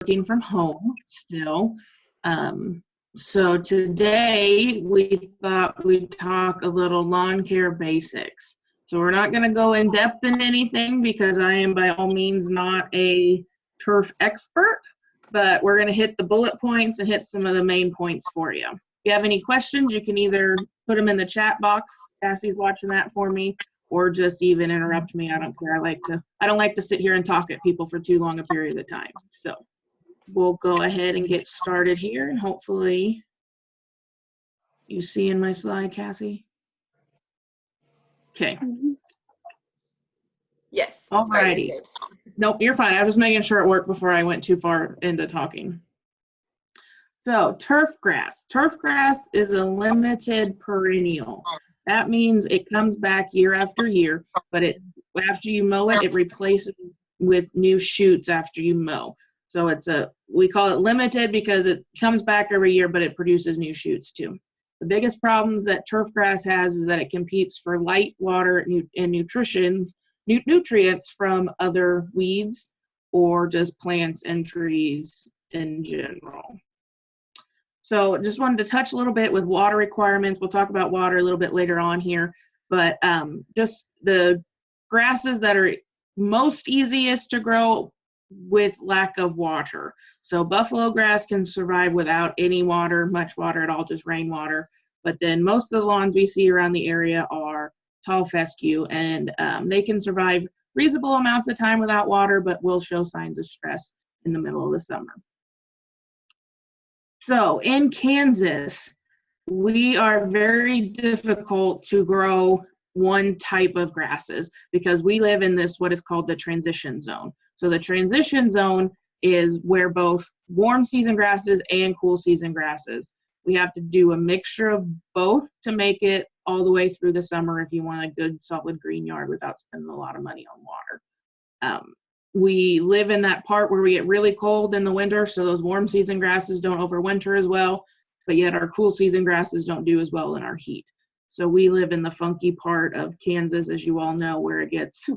working from home still. So today we thought we'd talk a little lawn care basics. So we're not going to go in depth in anything because I am by all means not a turf expert, but we're going to hit the bullet points and hit some of the main points for you. If you have any questions, you can either put them in the chat box. Cassie's watching that for me, or just even interrupt me. I don't care. I don't like to sit here and talk at people for too long a period of time. So we'll go ahead and get started here, and hopefully you see in my slide, Cassie. Okay. Yes. Alrighty. Nope, you're fine. I was just making sure it worked before I went too far into talking. So turf grass. Turf grass is a limited perennial. That means it comes back year after year, but after you mow it, it replaces with new shoots after you mow. So we call it limited because it comes back every year, but it produces new shoots too. The biggest problems that turf grass has is that it competes for light, water, and nutrients from other weeds or just plants and trees in general. So just wanted to touch a little bit with water requirements. We'll talk about water a little bit later on here, but just the grasses that are most easiest to grow with lack of water. So Buffalograss can survive without any water, much water at all, just rainwater. But then most of the lawns we see around the area are tall fescue, and they can survive reasonable amounts of time without water, but will show signs of stress in the middle of the summer. So in Kansas, we are very difficult to grow one type of grasses because we live in this, what is called the transition zone. So the transition zone is where both warm season grasses and cool season grasses. We have to do a mixture of both to make it all the way through the summer if you want a good solid green yard without spending a lot of money on water. We live in that part where we get really cold in the winter, so those warm season grasses don't overwinter as well, but yet our cool season grasses don't do as well in our heat. So we live in the funky part of Kansas, as you all know, where it's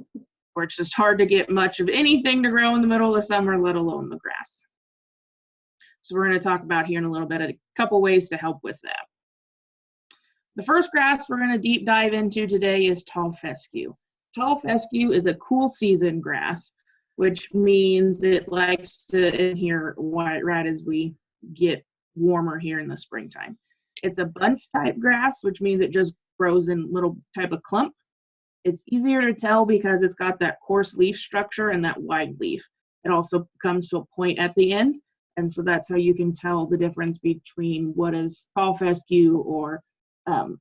just hard to get much of anything to grow in the middle of the summer, let alone the grass. So we're going to talk about here in a little bit a couple ways to help with that. The first grass we're going to deep dive into today is tall fescue. Tall fescue is a cool season grass, which means it likes to adhere right as we get warmer here in the springtime. It's a bunch type grass, which means it just grows in little type of clump. It's easier to tell because it's got that coarse leaf structure and that wide leaf. It also comes to a point at the end, and so that's how you can tell the difference between what is tall fescue or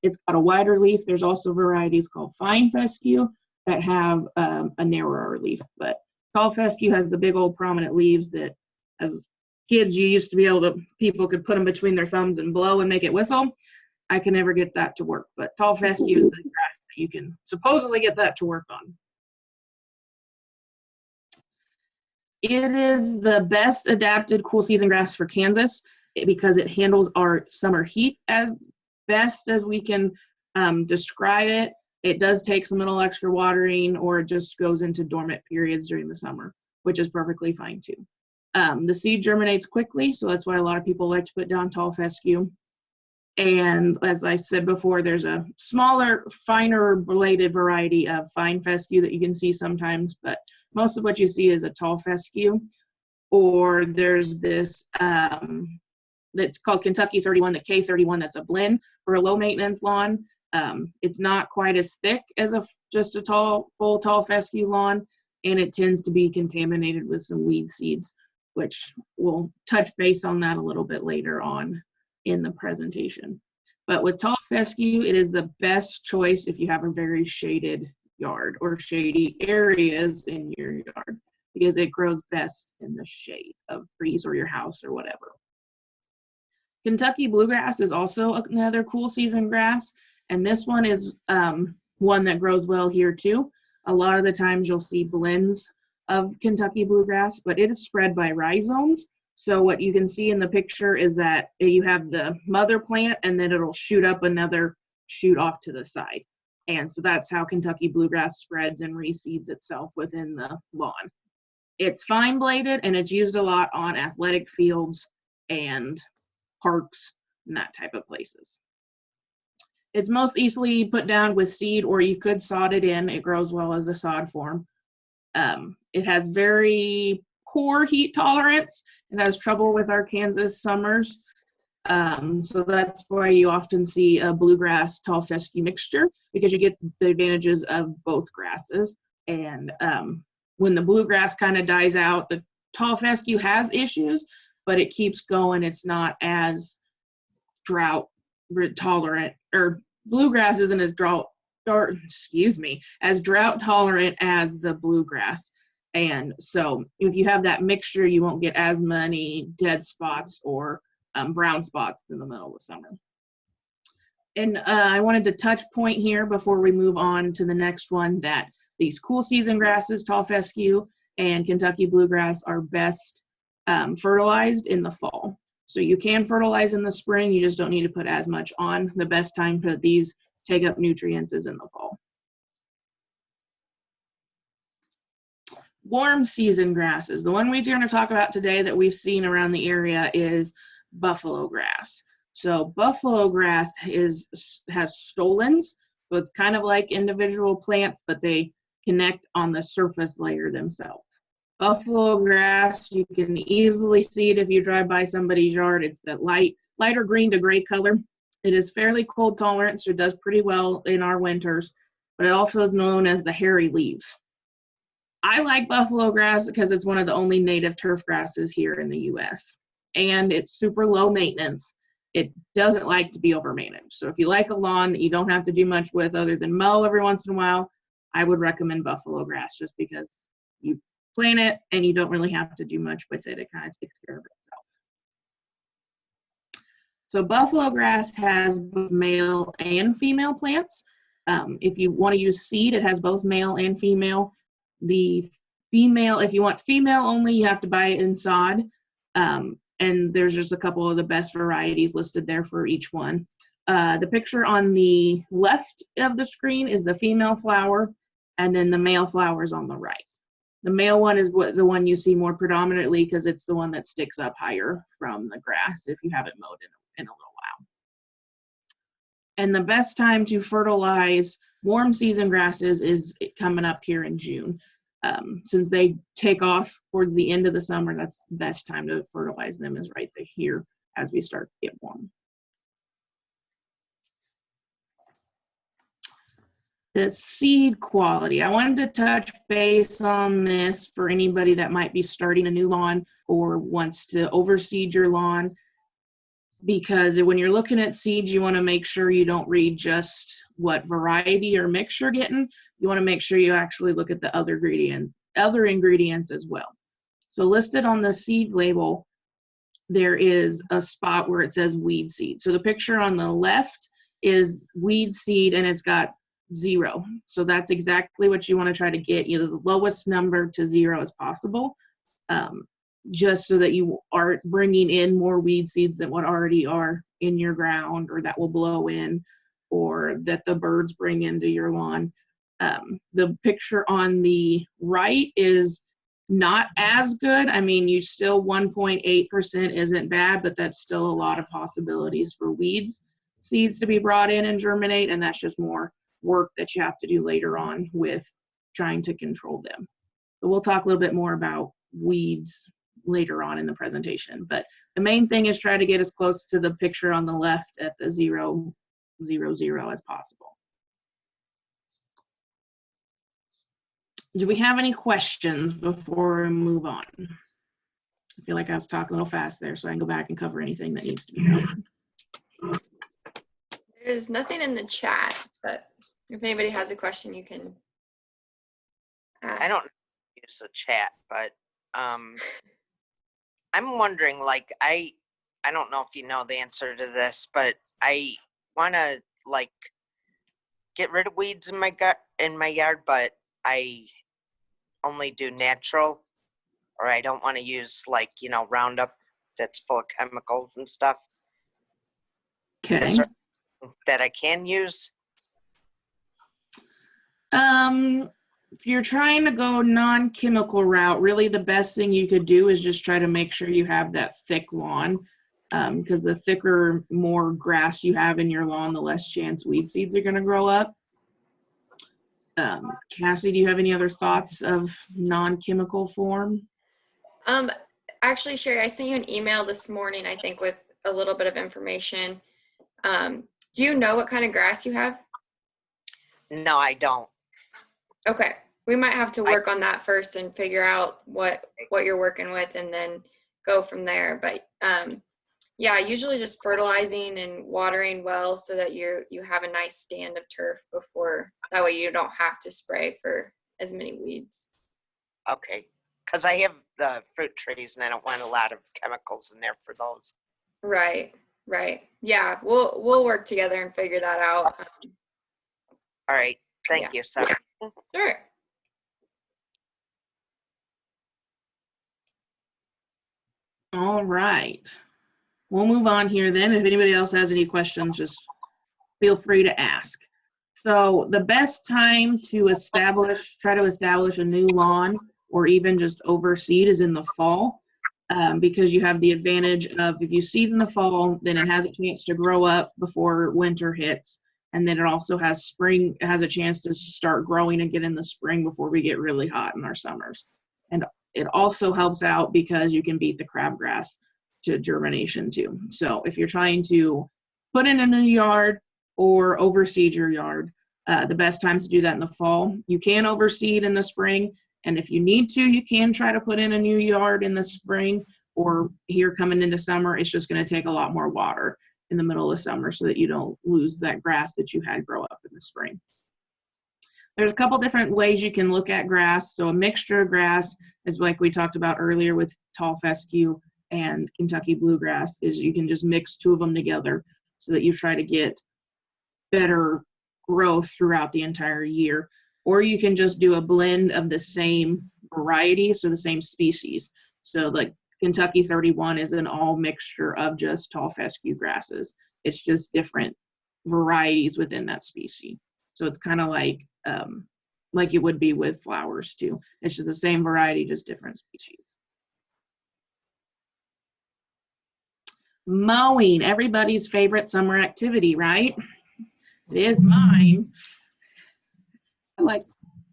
it's got a wider leaf. There's also varieties called fine fescue that have a narrower leaf, but tall fescue has the big old prominent leaves that as kids you used to be able to, people could put them between their thumbs and blow and make it whistle. I can never get that to work, but tall fescue is the grass that you can supposedly get that to work on. It is the best adapted cool season grass for Kansas because it handles our summer heat as best as we can describe it. It does take some little extra watering, or it just goes into dormant periods during the summer, which is perfectly fine too. The seed germinates quickly, so that's why a lot of people like to put down tall fescue. And as I said before, there's a smaller, finer bladed variety of fine fescue that you can see sometimes, but most of what you see is a tall fescue. Or there's this that's called Kentucky 31, the K31, that's a blend for a low maintenance lawn. It's not quite as thick as just a full tall fescue lawn, and it tends to be contaminated with some weed seeds, which we'll touch base on that a little bit later on in the presentation. But with tall fescue, it is the best choice if you have a very shaded yard or shady areas in your yard, because it grows best in the shade of trees or your house or whatever. Kentucky bluegrass is also another cool season grass, and this one is one that grows well here too. A lot of the times you'll see blends of Kentucky bluegrass, but it is spread by rhizomes. So what you can see in the picture is that you have the mother plant and then it'll shoot up another shoot off to the side. And so that's how Kentucky bluegrass spreads and reseeds itself within the lawn. It's fine bladed and it's used a lot on athletic fields and parks and that type of places. It's most easily put down with seed, or you could sod it in. It grows well as a sod form. It has very poor heat tolerance. It has trouble with our Kansas summers. So that's why you often see a bluegrass tall fescue mixture, because you get the advantages of both grasses. And when the bluegrass kind of dies out, the tall fescue has issues, but it keeps going. It's not as drought tolerant, or bluegrass isn't as drought tolerant as the bluegrass. And so if you have that mixture, you won't get as many dead spots or brown spots in the middle of the summer. And I wanted to touch point here before we move on to the next one, that these cool season grasses, tall fescue and Kentucky bluegrass, are best fertilized in the fall. So you can fertilize in the spring, you just don't need to put as much on. The best time for these take up nutrients is in the fall. Warm season grasses. The one we're going to talk about today that we've seen around the area is Buffalograss. So Buffalograss has stolons, so it's kind of like individual plants, but they connect on the surface layer themselves. Buffalograss, you can easily see it if you drive by somebody's yard. It's that lighter green to gray color. It is fairly cold tolerant, so it does pretty well in our winters, but it also is known as the hairy leaves. I like Buffalograss because it's one of the only native turf grasses here in the US, and it's super low maintenance. It doesn't like to be overmanaged. So if you like a lawn that you don't have to do much with other than mow every once in a while, I would recommend Buffalograss, just because you plant it and you don't really have to do much with it. It kind of takes care of itself. So Buffalograss has both male and female plants. If you want to use seed, it has both male and female. The female, if you want female only, you have to buy it in sod. And there's just a couple of the best varieties listed there for each one. The picture on the left of the screen is the female flower, and then the male flower is on the right. The male one is the one you see more predominantly, because it's the one that sticks up higher from the grass if you haven't mowed in a little while. And the best time to fertilize warm season grasses is coming up here in June. Since they take off towards the end of the summer, that's the best time to fertilize them, is right here as we start to get warm. The seed quality. I wanted to touch base on this for anybody that might be starting a new lawn or wants to overseed your lawn, because when you're looking at seeds, you want to make sure you don't read just what variety or mix you're getting. You want to make sure you actually look at the other ingredients as well. So listed on the seed label, there is a spot where it says weed seed. So the picture on the left is weed seed, and it's got 0. So that's exactly what you want to try to get, either the lowest number to 0 as possible, just so that you aren't bringing in more weed seeds than what already are in your ground, or that will blow in, or that the birds bring into your lawn. The picture on the right is not as good. I mean, you still 1.8% isn't bad, but that's still a lot of possibilities for weeds seeds to be brought in and germinate, and that's just more work that you have to do later on with trying to control them. But we'll talk a little bit more about weeds later on in the presentation. But the main thing is try to get as close to the picture on the left at the 0, 0, 0 as possible. Do we have any questions before we move on? I feel like I was talking a little fast there, so I can go back and cover anything that needs to be covered. There's nothing in the chat, but if anybody has a question, you can ask. I don't use the chat, but I'm wondering, like, I don't know if you know the answer to this, but I want to, like, get rid of weeds in my yard, but I only do natural, or I don't want to use, like, you know, Roundup that's full of chemicals and stuff. Okay. Is there that I can use? if you're trying to go non-chemical route, really the best thing you could do is just try to make sure you have that thick lawn, because the thicker, more grass you have in your lawn, the less chance weed seeds are going to grow up. Cassie, do you have any other thoughts of non-chemical form? Actually, Sherry, I sent you an email this morning, I think, with a little bit of information. Do you know what kind of grass you have? No, I don't. Okay, we might have to work on that first and figure out what you're working with, and then go from there. But yeah, usually just fertilizing and watering well so that you have a nice stand of turf before. That way you don't have to spray for as many weeds. Okay, because I have the fruit trees and I don't want a lot of chemicals in there for those. Right. Yeah, we'll work together and figure that out. All right, thank you. Sorry. Sure. All right. We'll move on here then. If anybody else has any questions, just feel free to ask. So the best time to try to establish a new lawn or even just overseed is in the fall, because you have the advantage of, if you seed in the fall, then it has a chance to grow up before winter hits. And then it also has a chance to start growing again in the spring before we get really hot in our summers. And it also helps out because you can beat the crabgrass to germination too. So if you're trying to put in a new yard or overseed your yard, the best times to do that in the fall. You can overseed in the spring, and if you need to, you can try to put in a new yard in the spring, or here coming into summer, it's just going to take a lot more water in the middle of summer so that you don't lose that grass that you had grow up in the spring. There's a couple different ways you can look at grass. So a mixture of grass is like we talked about earlier with tall fescue and Kentucky bluegrass, is you can just mix two of them together so that you try to get better growth throughout the entire year. Or you can just do a blend of the same variety, so the same species. So like Kentucky 31 is an all mixture of just tall fescue grasses. It's just different varieties within that species. So it's kind of like it would be with flowers too. It's just the same variety, just different species. Mowing, everybody's favorite summer activity, right? It is mine. I like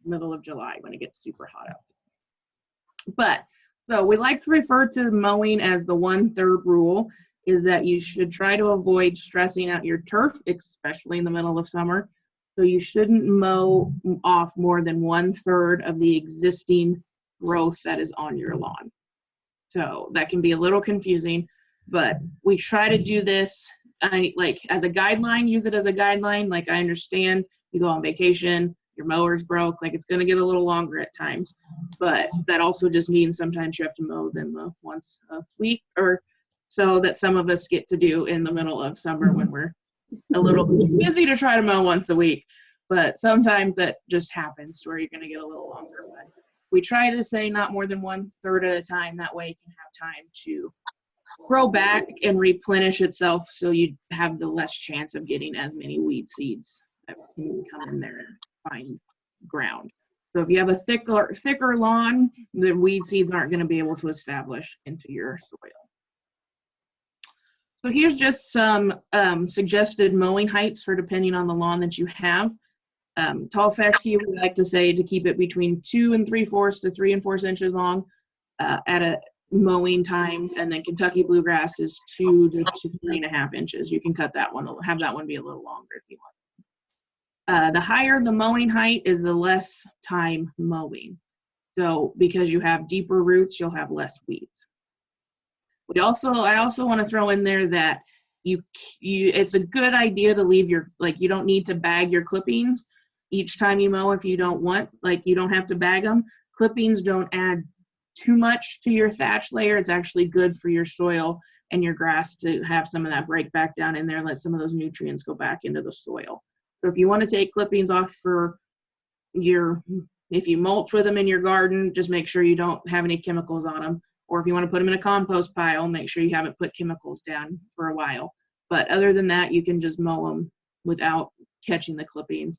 middle of July when it gets super hot out. But so we like to refer to mowing as the 1/3 rule, is that you should try to avoid stressing out your turf, especially in the middle of summer. So you shouldn't mow off more than 1/3 of the existing growth that is on your lawn. So that can be a little confusing, but we try to do this like as a guideline, use it as a guideline. Like I understand you go on vacation, your mower's broke, like it's going to get a little longer at times, but that also just means sometimes you have to mow them once a week or so, that some of us get to do in the middle of summer when we're a little busy to try to mow once a week. But sometimes that just happens to where you're going to get a little longer. But we try to say not more than 1/3 at a time. That way you can have time to grow back and replenish itself, so you have the less chance of getting as many weed seeds that can come in there and find ground. So if you have a thicker lawn, the weed seeds aren't going to be able to establish into your soil. So here's just some suggested mowing heights for depending on the lawn that you have. Tall fescue, we like to say to keep it between 2 3/4 to 3 1/4 inches long at a mowing times, and then Kentucky bluegrass is 2 to 3.5 inches. You can cut that one, have that one be a little longer if you want. The higher the mowing height is the less time mowing. So because you have deeper roots, you'll have less weeds. I also want to throw in there that it's a good idea to leave you don't need to bag your clippings each time you mow if you don't want, you don't have to bag them. Clippings don't add too much to your thatch layer. It's actually good for your soil and your grass to have some of that break back down in there and let some of those nutrients go back into the soil. So if you want to take clippings off if you mulch with them in your garden, just make sure you don't have any chemicals on them. Or if you want to put them in a compost pile, make sure you haven't put chemicals down for a while. But other than that, you can just mow them without catching the clippings.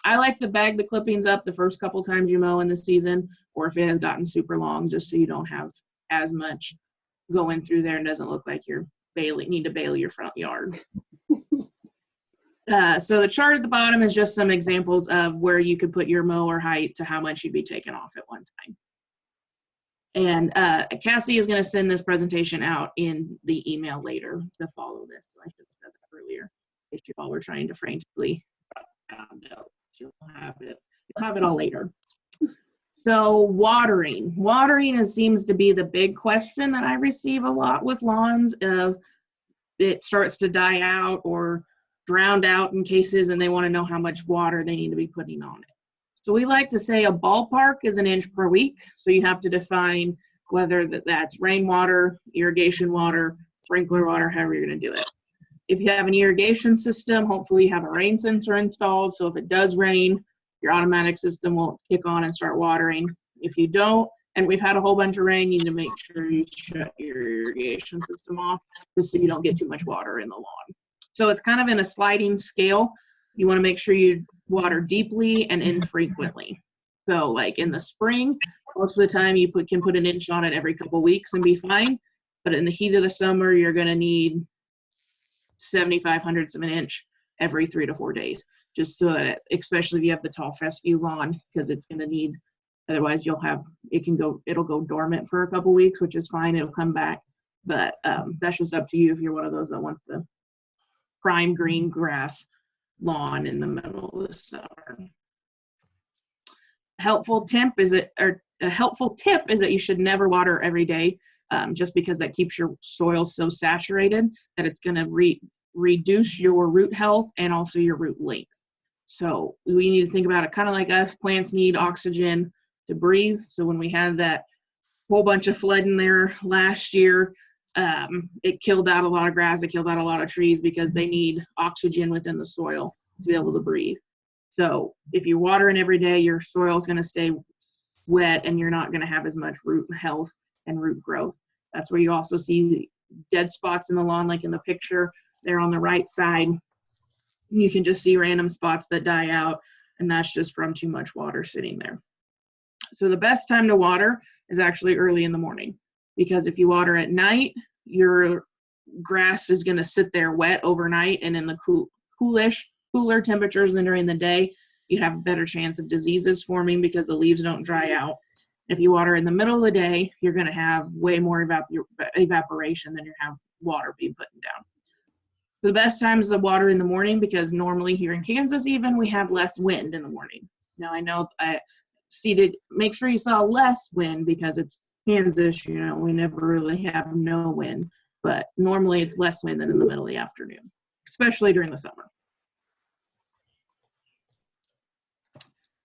I like to bag the clippings up the first couple times you mow in the season, or if it has gotten super long, just so you don't have as much going through there and doesn't look like you're need to bale your front yard. So the chart at the bottom is just some examples of where you could put your mower height to how much you'd be taking off at one time. And Cassie is going to send this presentation out in the email later to follow this. So I should have said that earlier. If you all were trying to frantically she'll have it. You'll have it all later. So watering. Watering seems to be the big question that I receive a lot with lawns. Of it starts to die out or drowned out in cases, and they want to know how much water they need to be putting on it. So we like to say a ballpark is an inch per week. So you have to define whether that's rainwater, irrigation water, sprinkler water, however you're going to do it. If you have an irrigation system, hopefully you have a rain sensor installed. So if it does rain, your automatic system will kick on and start watering. If you don't, and we've had a whole bunch of rain, you need to make sure you shut your irrigation system off just so you don't get too much water in the lawn. So it's kind of in a sliding scale. You want to make sure you water deeply and infrequently. So like in the spring, most of the time you can put an inch on it every couple weeks and be fine. But in the heat of the summer, you're going to need 0.75 of an inch every 3 to 4 days, just so that, especially if you have the tall fescue lawn, because it's going to need, otherwise it'll go dormant for a couple weeks, which is fine. It'll come back. But that's just up to you if you're one of those that want the prime green grass lawn in the middle of the summer. A helpful tip is that you should never water every day, just because that keeps your soil so saturated that it's going to reduce your root health and also your root length. So we need to think about it kind of like us. Plants need oxygen to breathe. So when we had that whole bunch of flooding there last year, it killed out a lot of grass, it killed out a lot of trees because they need oxygen within the soil to be able to breathe. So if you're watering every day, your soil is going to stay wet and you're not going to have as much root health and root growth. That's where you also see dead spots in the lawn, like in the picture there on the right side. You can just see random spots that die out, and that's just from too much water sitting there. So the best time to water is actually early in the morning, because if you water at night, your grass is going to sit there wet overnight, and in the cooler temperatures than during the day, you have a better chance of diseases forming because the leaves don't dry out. If you water in the middle of the day, you're going to have way more evaporation than you have water being put down. So the best time is the water in the morning, because normally here in Kansas even, we have less wind in the morning. Now I know make sure you saw less wind because it's Kansas, we never really have no wind, but normally it's less wind than in the middle of the afternoon, especially during the summer.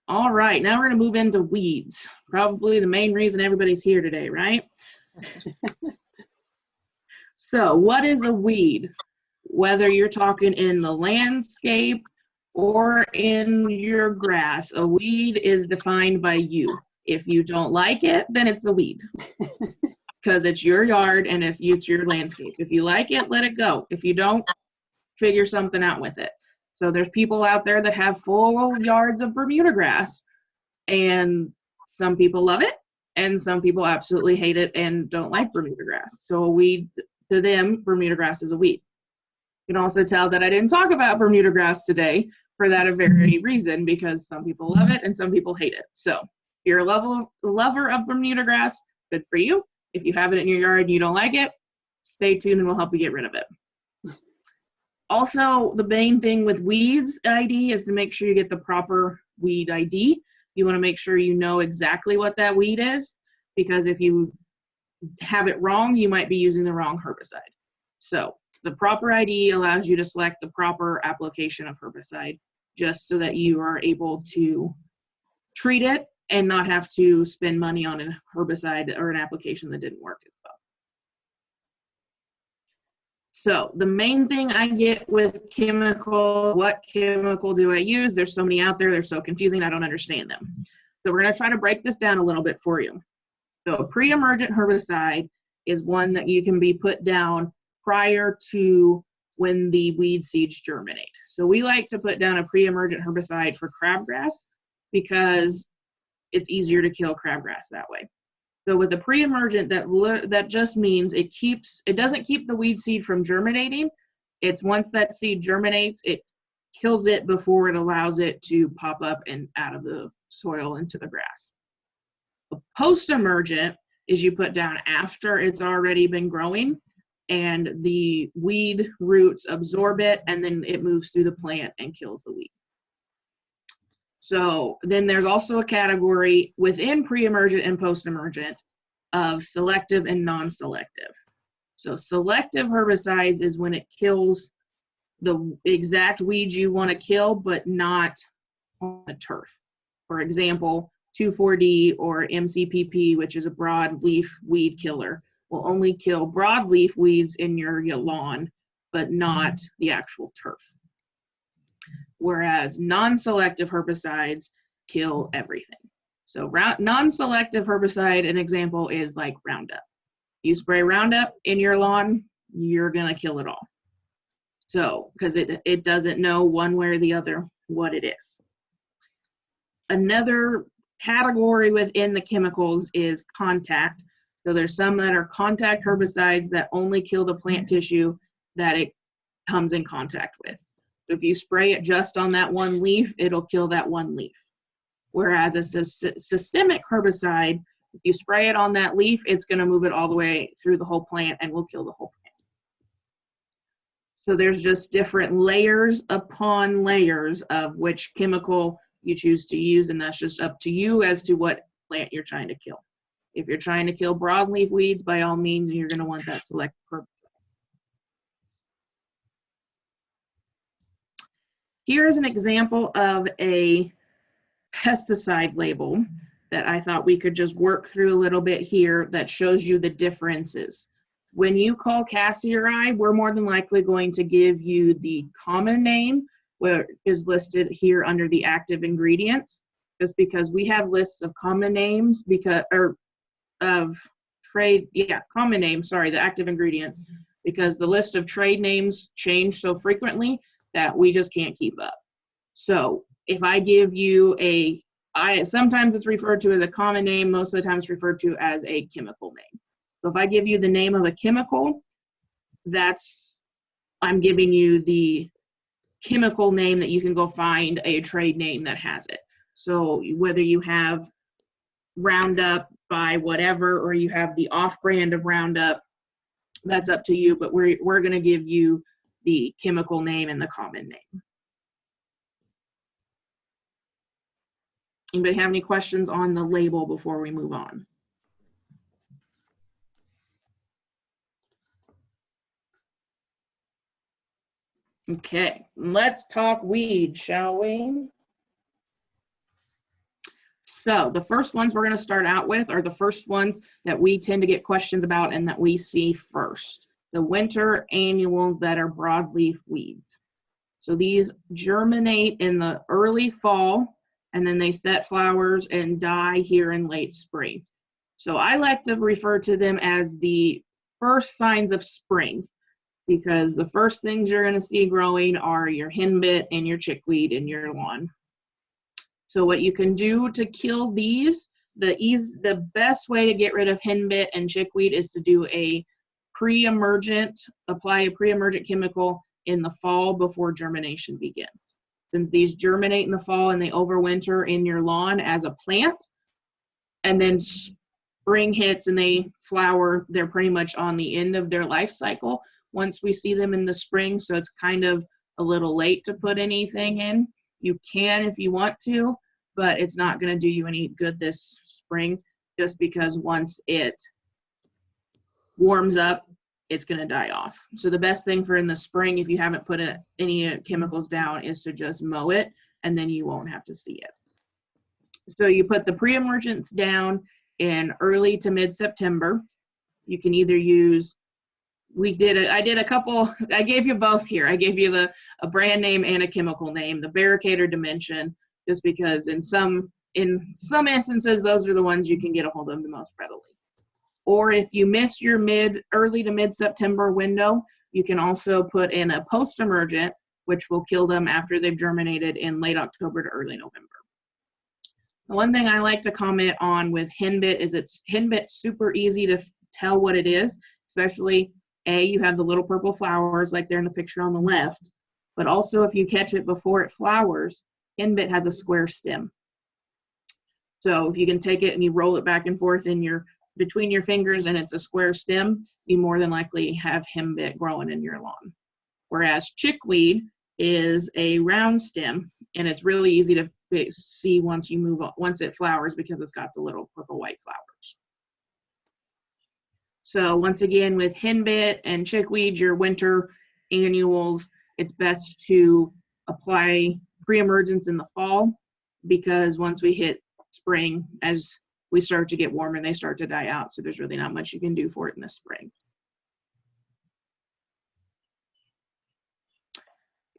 All right, now we're going to move into weeds. Probably the main reason everybody's here today, right? So what is a weed? Whether you're talking in the landscape or in your grass, a weed is defined by you. If you don't like it, then it's a weed because it's your yard and it's your landscape. If you like it, let it go. If you don't, figure something out with it. So there's people out there that have full yards of Bermuda grass, and some people love it and some people absolutely hate it and don't like Bermuda grass. So a weed, to them, Bermuda grass is a weed. You can also tell that I didn't talk about Bermuda grass today for that very reason, because some people love it and some people hate it. So if you're a lover of Bermuda grass, good for you. If you have it in your yard and you don't like it, stay tuned and we'll help you get rid of it. Also, the main thing with weeds ID is to make sure you get the proper weed ID. You want to make sure you know exactly what that weed is, because if you have it wrong, you might be using the wrong herbicide. So the proper ID allows you to select the proper application of herbicide, just so that you are able to treat it and not have to spend money on a herbicide or an application that didn't work as well. So the main thing I get with chemical, what chemical do I use? There's so many out there, they're so confusing, I don't understand them. So we're going to try to break this down a little bit for you. So a pre-emergent herbicide is one that you can be put down prior to when the weed seeds germinate. So we like to put down a pre-emergent herbicide for crabgrass because it's easier to kill crabgrass that way. So with the pre-emergent, that just means it doesn't keep the weed seed from germinating. It's once that seed germinates, it kills it before it allows it to pop up and out of the soil into the grass. A post-emergent is you put down after it's already been growing, and the weed roots absorb it, and then it moves through the plant and kills the weed. So then there's also a category within pre-emergent and post-emergent of selective and non-selective. So selective herbicides is when it kills the exact weeds you want to kill, but not on the turf. For example, 2,4-D or MCPP, which is a broadleaf weed killer, will only kill broadleaf weeds in your lawn, but not the actual turf. Whereas non-selective herbicides kill everything. So non-selective herbicide, an example is like Roundup. You spray Roundup in your lawn, you're gonna kill it all. So, because it doesn't know one way or the other what it is. Another category within the chemicals is contact. So there's some that are contact herbicides that only kill the plant tissue that it comes in contact with. So if you spray it just on that one leaf, it'll kill that one leaf. Whereas a systemic herbicide, if you spray it on that leaf, it's going to move it all the way through the whole plant and will kill the whole plant. So there's just different layers upon layers of which chemical you choose to use, and that's just up to you as to what plant you're trying to kill. If you're trying to kill broadleaf weeds, by all means, you're going to want that selective herbicide. Here's an example of a pesticide label that I thought we could just work through a little bit here that shows you the differences. When you call Cassie or I, we're more than likely going to give you the common name, where is listed here under the active ingredients, just because we have lists of common names common names, sorry, the active ingredients, because the list of trade names change so frequently that we just can't keep up. So if I give you sometimes it's referred to as a common name, most of the time it's referred to as a chemical name. So if I give you the name of a chemical, I'm giving you the chemical name that you can go find a trade name that has it. So whether you have Roundup by whatever, or you have the off-brand of Roundup, that's up to you, but we're going to give you the chemical name and the common name. Anybody have any questions on the label before we move on? Okay, let's talk weeds, shall we? So the first ones we're going to start out with are the first ones that we tend to get questions about and that we see first. The winter annuals that are broadleaf weeds. So these germinate in the early fall, and then they set flowers and die here in late spring. So I like to refer to them as the first signs of spring, because the first things you're going to see growing are your henbit and your chickweed in your lawn. So what you can do to kill these, the best way to get rid of henbit and chickweed is to do apply a pre-emergent chemical in the fall before germination begins. Since these germinate in the fall and they overwinter in your lawn as a plant, and then spring hits and they flower, they're pretty much on the end of their life cycle once we see them in the spring. So it's kind of a little late to put anything in. You can if you want to, but it's not going to do you any good this spring, just because once it warms up, it's going to die off. So the best thing for in the spring, if you haven't put any chemicals down, is to just mow it, and then you won't have to see it. So you put the pre-emergence down in early to mid-September. You can either use, I gave you both here. I gave you a brand name and a chemical name, the barricade or dimension, just because in some instances, those are the ones you can get a hold of the most readily. Or if you miss your early to mid-September window, you can also put in a post-emergent, which will kill them after they've germinated in late October to early November. The one thing I like to comment on with henbit is henbit's super easy to tell what it is, especially you have the little purple flowers like they're in the picture on the left, but also if you catch it before it flowers, henbit has a square stem. So if you can take it and you roll it back and forth between your fingers and it's a square stem, you more than likely have henbit growing in your lawn. Whereas chickweed is a round stem, and it's really easy to see once it flowers because it's got the little purple white flowers. So once again, with henbit and chickweed, your winter annuals, it's best to apply pre-emergence in the fall, because once we hit spring, as we start to get warmer, they start to die out, so there's really not much you can do for it in the spring.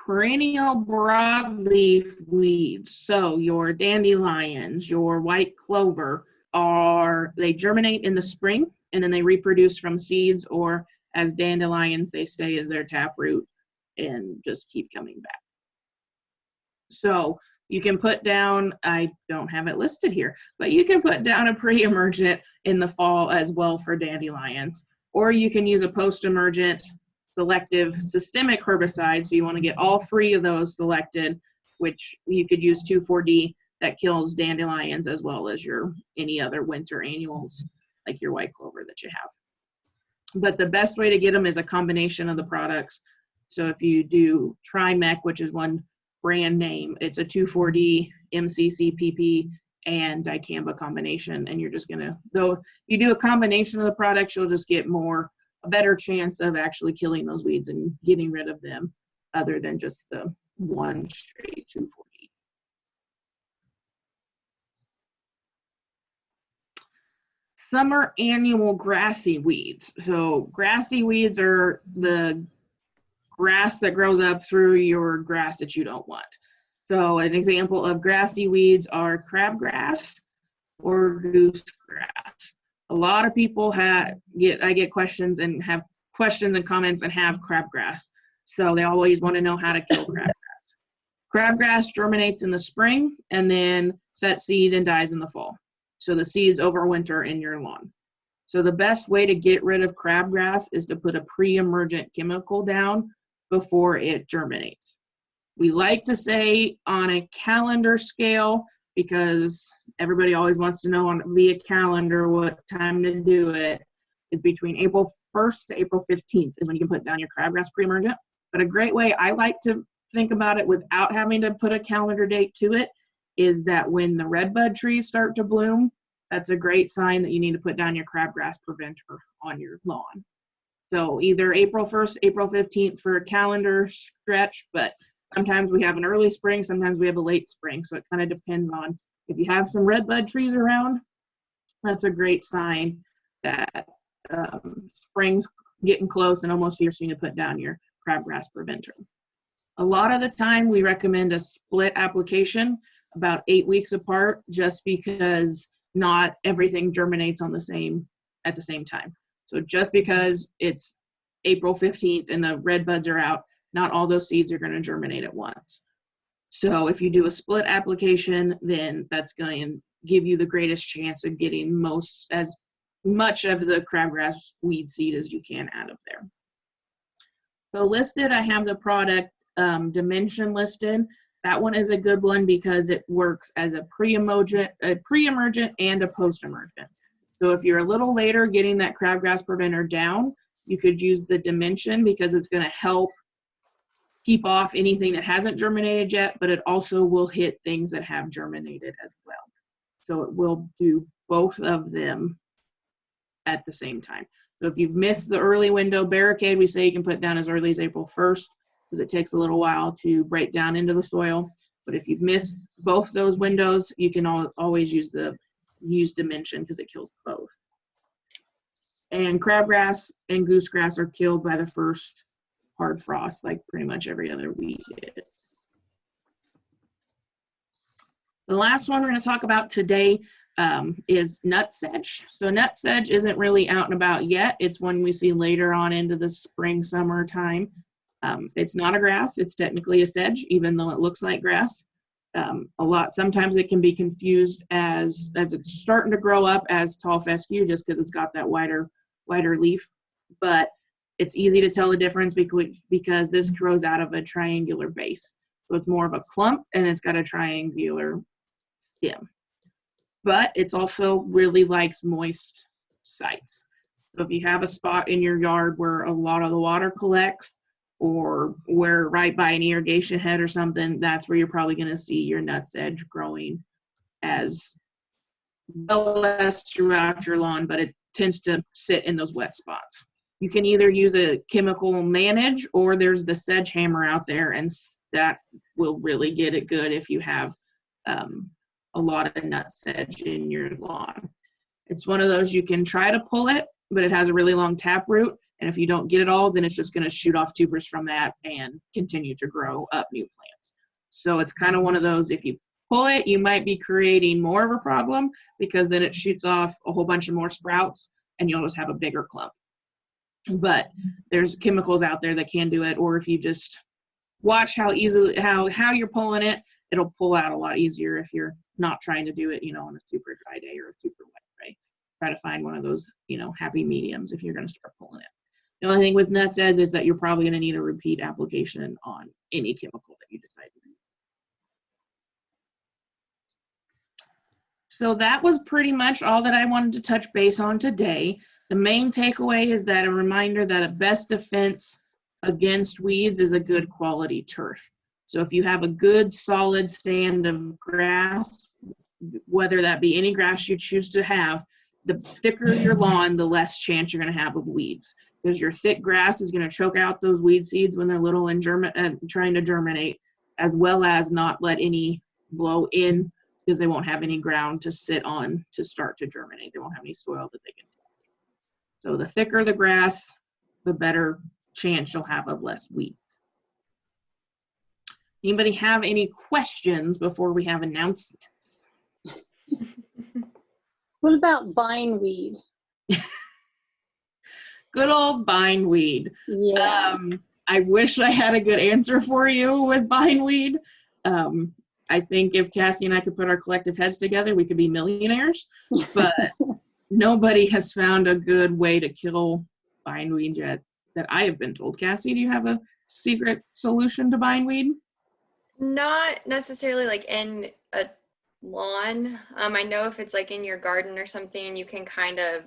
Perennial broadleaf weeds, so your dandelions, your white clover, they germinate in the spring and then they reproduce from seeds, or as dandelions, they stay as their taproot and just keep coming back. So you can put down, I don't have it listed here, but you can put down a pre-emergent in the fall as well for dandelions, or you can use a post-emergent selective systemic herbicide. So you want to get all three of those selected, which you could use 2,4-D that kills dandelions as well as any other winter annuals like your white clover that you have. But the best way to get them is a combination of the products. So if you do Trimec, which is one brand name, it's a 2,4-D, MCC, PP, and dicamba combination. And you're just gonna, though, if you do a combination of the products, you'll just get a better chance of actually killing those weeds and getting rid of them, other than just the one straight 2,4-D. Summer annual grassy weeds. So grassy weeds are the grass that grows up through your grass that you don't want. So an example of grassy weeds are crabgrass or goosegrass. A lot of people I get questions and have questions and comments and have crabgrass. So they always want to know how to kill crabgrass. Crabgrass germinates in the spring and then sets seed and dies in the fall. So the seeds overwinter in your lawn. So the best way to get rid of crabgrass is to put a pre-emergent chemical down before it germinates. We like to say on a calendar scale, because everybody always wants to know via calendar what time to do it, is between April 1st to April 15th is when you can put down your crabgrass pre-emergent. But a great way I like to think about it without having to put a calendar date to it is that when the redbud trees start to bloom, that's a great sign that you need to put down your crabgrass preventer on your lawn. So either April 1st, April 15th for a calendar stretch, but sometimes we have an early spring, sometimes we have a late spring. So it kind of depends on if you have some redbud trees around, that's a great sign that spring's getting close and almost here, so you need to put down your crabgrass preventer. A lot of the time we recommend a split application about 8 weeks apart, just because not everything germinates at the same time. So just because it's April 15th and the red buds are out, not all those seeds are going to germinate at once. So if you do a split application, then that's going to give you the greatest chance of getting as much of the crabgrass weed seed as you can out of there. So listed, I have the product Dimension listed. That one is a good one because it works as a pre-emergent and a post-emergent. So if you're a little later getting that crabgrass preventer down, you could use the Dimension because it's going to help keep off anything that hasn't germinated yet, but it also will hit things that have germinated as well. So it will do both of them at the same time. So if you've missed the early window barricade, we say you can put down as early as April 1st because it takes a little while to break down into the soil. But if you've missed both those windows, you can always use Dimension because it kills both. And crabgrass and goosegrass are killed by the first hard frost, like pretty much every other weed is. The last one we're going to talk about today is nutsedge. So nutsedge isn't really out and about yet. It's one we see later on into the spring, summer time. It's not a grass, it's technically a sedge, even though it looks like grass. Sometimes it can be confused as it's starting to grow up as tall fescue, just because it's got that wider leaf, but it's easy to tell the difference because this grows out of a triangular base. So it's more of a clump and it's got a triangular stem, but it's also really likes moist sites. So if you have a spot in your yard where a lot of the water collects, or where right by an irrigation head or something, that's where you're probably going to see your nutsedge growing as well as throughout your lawn, but it tends to sit in those wet spots. You can either use a chemical manage, or there's the sedge hammer out there, and that will really get it good if you have a lot of nutsedge in your lawn. It's one of those you can try to pull it, but it has a really long tap root. And if you don't get it all, then it's just going to shoot off tubers from that and continue to grow up new plants. So it's kind of one of those, if you pull it, you might be creating more of a problem, because then it shoots off a whole bunch of more sprouts and you'll just have a bigger clump. But there's chemicals out there that can do it, or if you just watch how you're pulling it, it'll pull out a lot easier if you're not trying to do it, on a super dry day or a super wet day. Try to find one of those, happy mediums if you're going to start pulling it. The only thing with nutsedge is that you're probably going to need a repeat application on any chemical that you decide to use. So that was pretty much all that I wanted to touch base on today. The main takeaway is that a reminder that a best defense against weeds is a good quality turf. So if you have a good solid stand of grass, whether that be any grass you choose to have, the thicker your lawn, the less chance you're going to have of weeds, because your thick grass is going to choke out those weed seeds when they're little and trying to germinate, as well as not let any blow in, because they won't have any ground to sit on to start to germinate. They won't have any soil that they can touch. So the thicker the grass, the better chance you'll have of less weeds. Anybody have any questions before we have announcements? What about bindweed? Good old bindweed. Yeah. I wish I had a good answer for you with bindweed. I think if Cassie and I could put our collective heads together, we could be millionaires, but nobody has found a good way to kill bindweed yet that I have been told. Cassie, do you have a secret solution to bindweed? Not necessarily like in a lawn. I know if it's like in your garden or something, you can kind of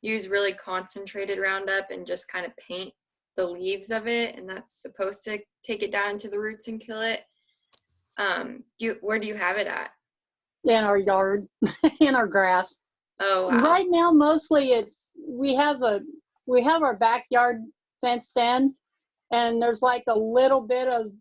use really concentrated Roundup and just kind of paint the leaves of it, and that's supposed to take it down into the roots and kill it. Where do you have it at? In our yard, in our grass. Oh, wow. Right now, mostly we have our backyard fenced in, and there's like a little bit of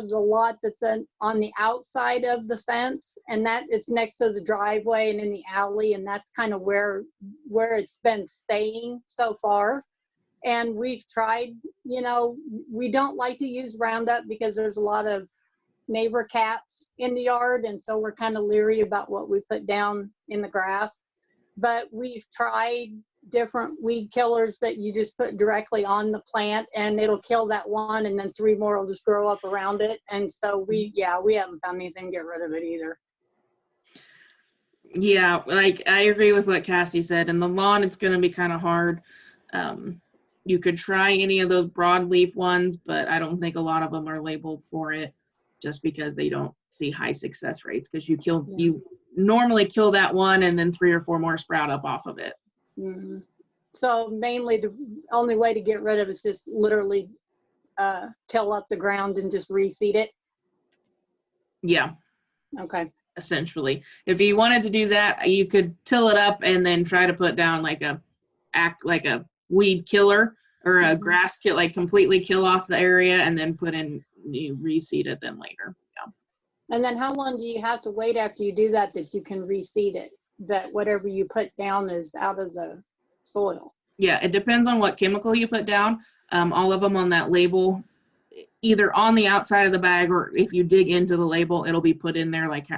the lot that's on the outside of the fence, and that it's next to the driveway and in the alley, and that's kind of where it's been staying so far. And we've tried, we don't like to use Roundup because there's a lot of neighbor cats in the yard, and so we're kind of leery about what we put down in the grass. But we've tried different weed killers that you just put directly on the plant, and it'll kill that one, and then 3 more will just grow up around it. And so we haven't found anything to get rid of it either. Yeah, like I agree with what Cassie said. In the lawn, it's going to be kind of hard. You could try any of those broadleaf ones, but I don't think a lot of them are labeled for it, just because they don't see high success rates, because you normally kill that one and then 3 or 4 more sprout up off of it. Mm-hmm. So mainly the only way to get rid of it is just literally till up the ground and just reseed it. Yeah. Okay. Essentially, if you wanted to do that, you could till it up and then try to put down like a weed killer or a grass kill, like completely kill off the area and then you reseed it then later. Yeah. And then how long do you have to wait after you do that you can reseed it, that whatever you put down is out of the soil? Yeah, it depends on what chemical you put down. All of them on that label, either on the outside of the bag, or if you dig into the label, it'll be put in there like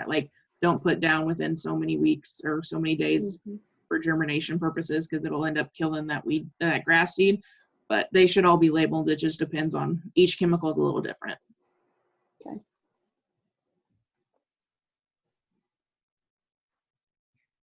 don't put down within so many weeks or so many days for germination purposes, because it'll end up killing that grass seed. but they should all be labeled. It just depends on, each chemical is a little different.